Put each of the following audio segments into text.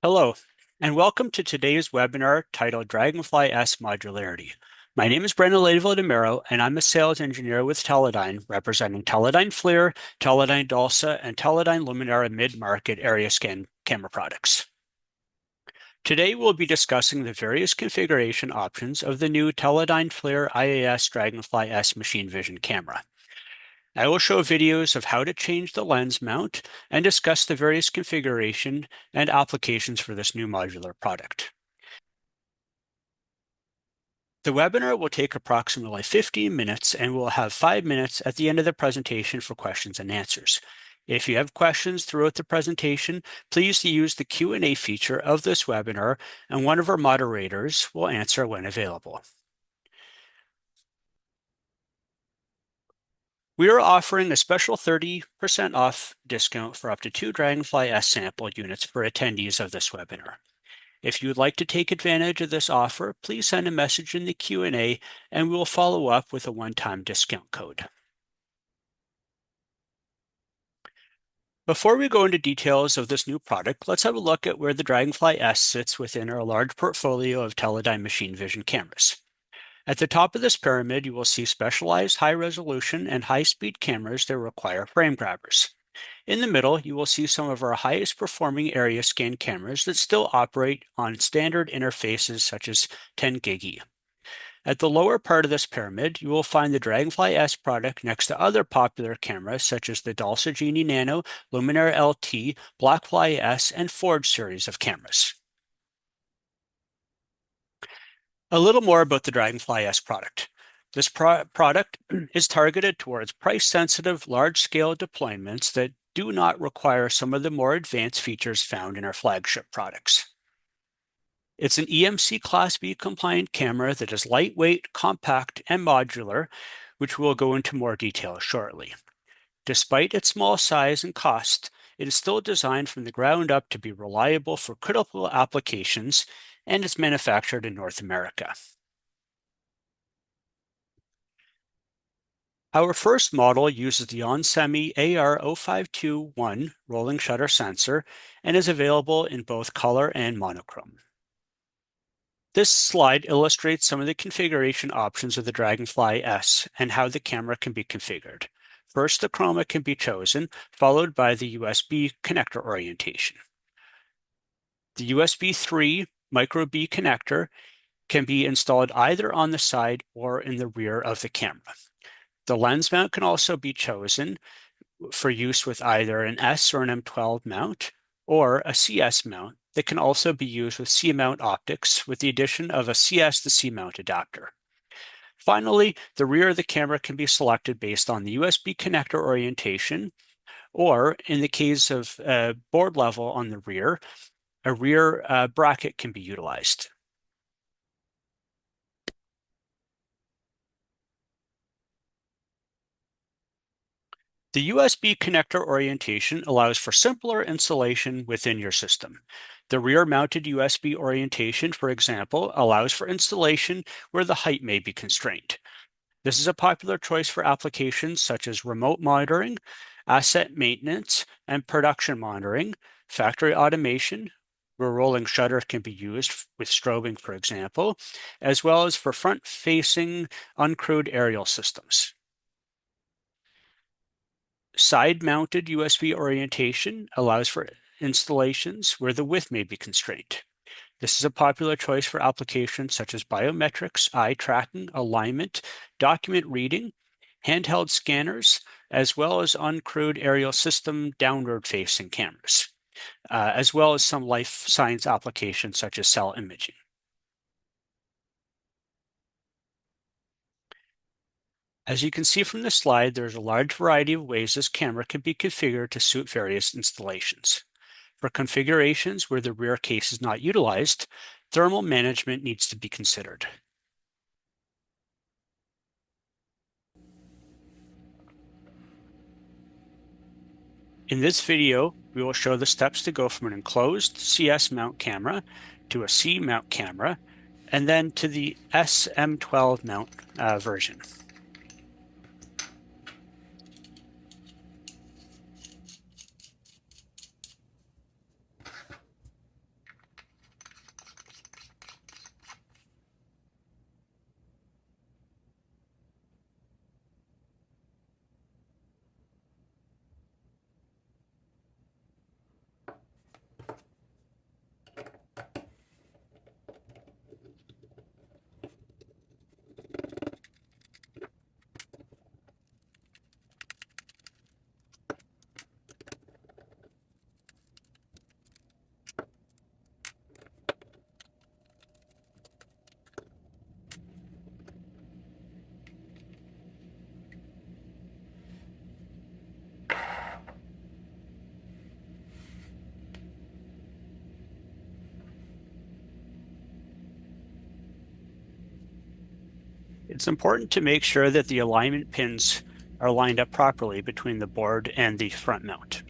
Hello, and welcome to today's webinar titled Dragonfly S Modularity. My name is Brendan Ladeville-DeMero, and I'm a sales engineer with Teledyne, representing Teledyne FLIR, Teledyne DALSA, and Teledyne Luminara mid-market area scan camera products. Today, we'll be discussing the various configuration options of the new Teledyne FLIR IAS Dragonfly S machine vision camera. I will show videos of how to change the lens mount and discuss the various configuration and applications for this new modular product. The webinar will take approximately 15 minutes and we'll have 5 minutes at the end of the presentation for questions and answers. If you have questions throughout the presentation, please use the Q&A feature of this webinar and one of our moderators will answer when available. We are offering a special 30% off discount for up to 2 Dragonfly S sample units for attendees of this webinar. If you would like to take advantage of this offer, please send a message in the Q&A and we will follow up with a one-time discount code. Before we go into details of this new product, let's have a look at where the Dragonfly S sits within our large portfolio of Teledyne machine vision cameras. At the top of this pyramid, you will see specialized high-resolution and high-speed cameras that require frame grabbers. In the middle, you will see some of our highest performing area scan cameras that still operate on standard interfaces such as 10 gig. At the lower part of this pyramid, you will find the Dragonfly S product next to other popular cameras such as the DALSA Genie Nano, Luminara LT, Blackfly S, and Forge series of cameras. A little more about the Dragonfly S product. This product is targeted towards price-sensitive, large-scale deployments that do not require some of the more advanced features found in our flagship products. It's an EMC Class B compliant camera that is lightweight, compact, and modular, which we'll go into more detail shortly. Despite its small size and cost, it is still designed from the ground up to be reliable for critical applications, and it's manufactured in North America. Our first model uses the onsemi AR0521 rolling shutter sensor and is available in both color and monochrome. This slide illustrates some of the configuration options of the Dragonfly S and how the camera can be configured. First, the chroma can be chosen, followed by the USB connector orientation. The USB 3 micro B connector can be installed either on the side or in the rear of the camera. The lens mount can also be chosen for use with either an S or an M12 mount or a CS mount that can also be used with C-mount optics with the addition of a CS to C-mount adapter. Finally, the rear of the camera can be selected based on the USB connector orientation, or in the case of board level on the rear, a rear bracket can be utilized. The USB connector orientation allows for simpler installation within your system. The rear-mounted USB orientation, for example, allows for installation where the height may be constrained. This is a popular choice for applications such as remote monitoring, asset maintenance, and production monitoring, factory automation, where rolling shutter can be used with strobing, for example, as well as for front-facing uncrewed aerial systems. Side-mounted USB orientation allows for installations where the width may be constrained. This is a popular choice for applications such as biometrics, eye tracking, alignment, document reading, handheld scanners, as well as uncrewed aerial system downward-facing cameras, as well as some life science applications such as cell imaging. As you can see from the slide, there's a large variety of ways this camera can be configured to suit various installations. For configurations where the rear case is not utilized, thermal management needs to be considered. In this video, we will show the steps to go from an enclosed CS mount camera to a C mount camera, and then to the SM12 mount version. It's important to make sure that the alignment pins are lined up properly between the board and the front mount.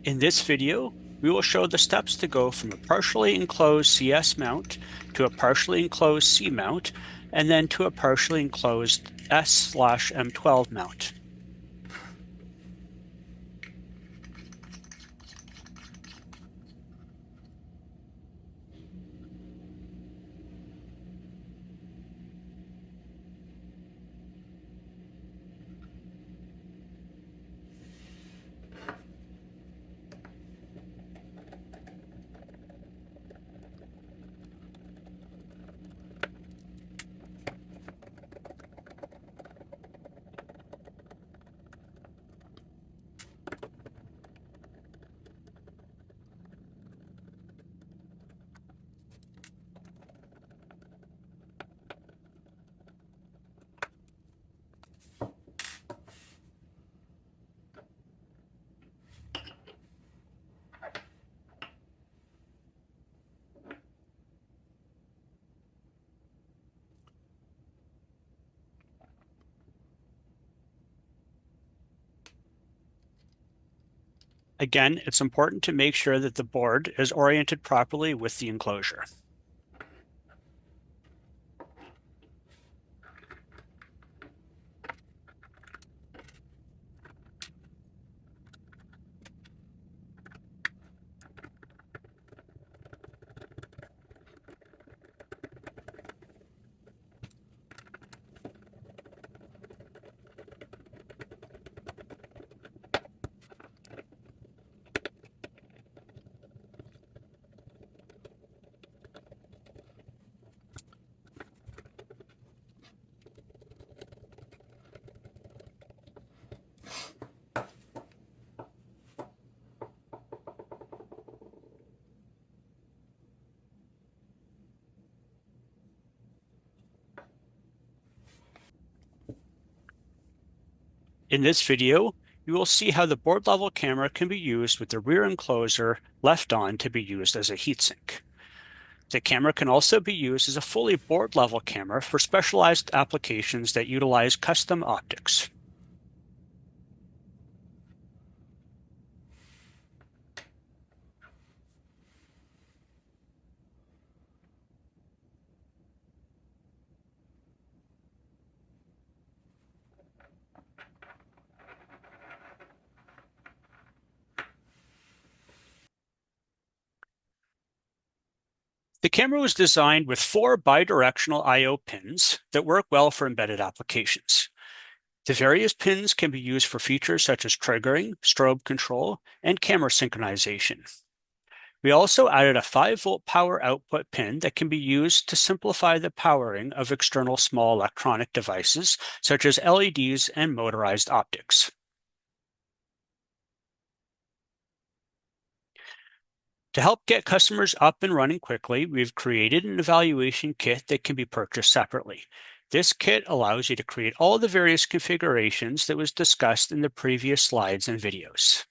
In this video, we will show the steps to go from a partially enclosed CS mount to a partially enclosed C mount, and then to a partially enclosed S/M12 mount. Again, it's important to make sure that the board is oriented properly with the enclosure. In this video, you will see how the board level camera can be used with the rear enclosure left on to be used as a heatsink. The camera can also be used as a fully board level camera for specialized applications that utilize custom optics. The camera was designed with 4 bidirectional I/O pins that work well for embedded applications. The various pins can be used for features such as triggering, strobe control, and camera synchronization. We also added a 5-volt power output pin that can be used to simplify the powering of external small electronic devices such as LEDs and motorized optics. To help get customers up and running quickly, we've created an evaluation kit that can be purchased separately. This kit allows you to create all the various configurations that was discussed in the previous slides and videos.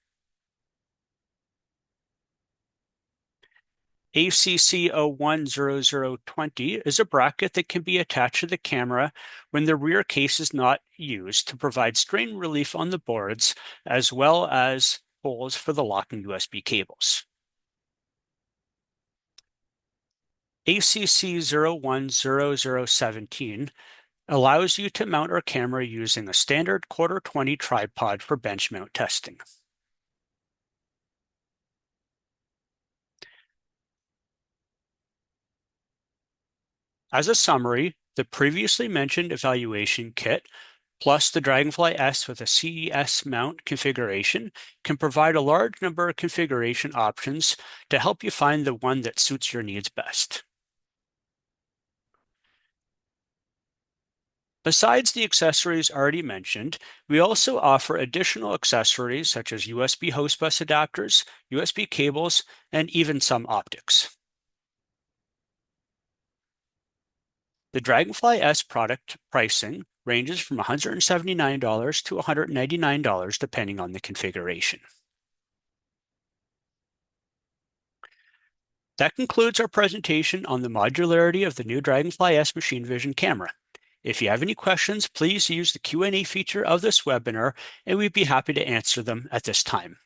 ACC010020 is a bracket that can be attached to the camera when the rear case is not used to provide strain relief on the boards, as well as holes for the locking USB cables. ACC010017 allows you to mount our camera using a standard 1/4-20 tripod for bench mount testing. As a summary, the previously mentioned evaluation kit Plus, the Dragonfly S with a CES mount configuration can provide a large number of configuration options to help you find the one that suits your needs best. Besides the accessories already mentioned, we also offer additional accessories such as USB host bus adapters, USB cables, and even some optics. The Dragonfly S product pricing ranges from $179 to $199 depending on the configuration. That concludes our presentation on the modularity of the new Dragonfly S machine vision camera. If you have any questions, please use the Q&A feature of this webinar, and we'd be happy to answer them at this time.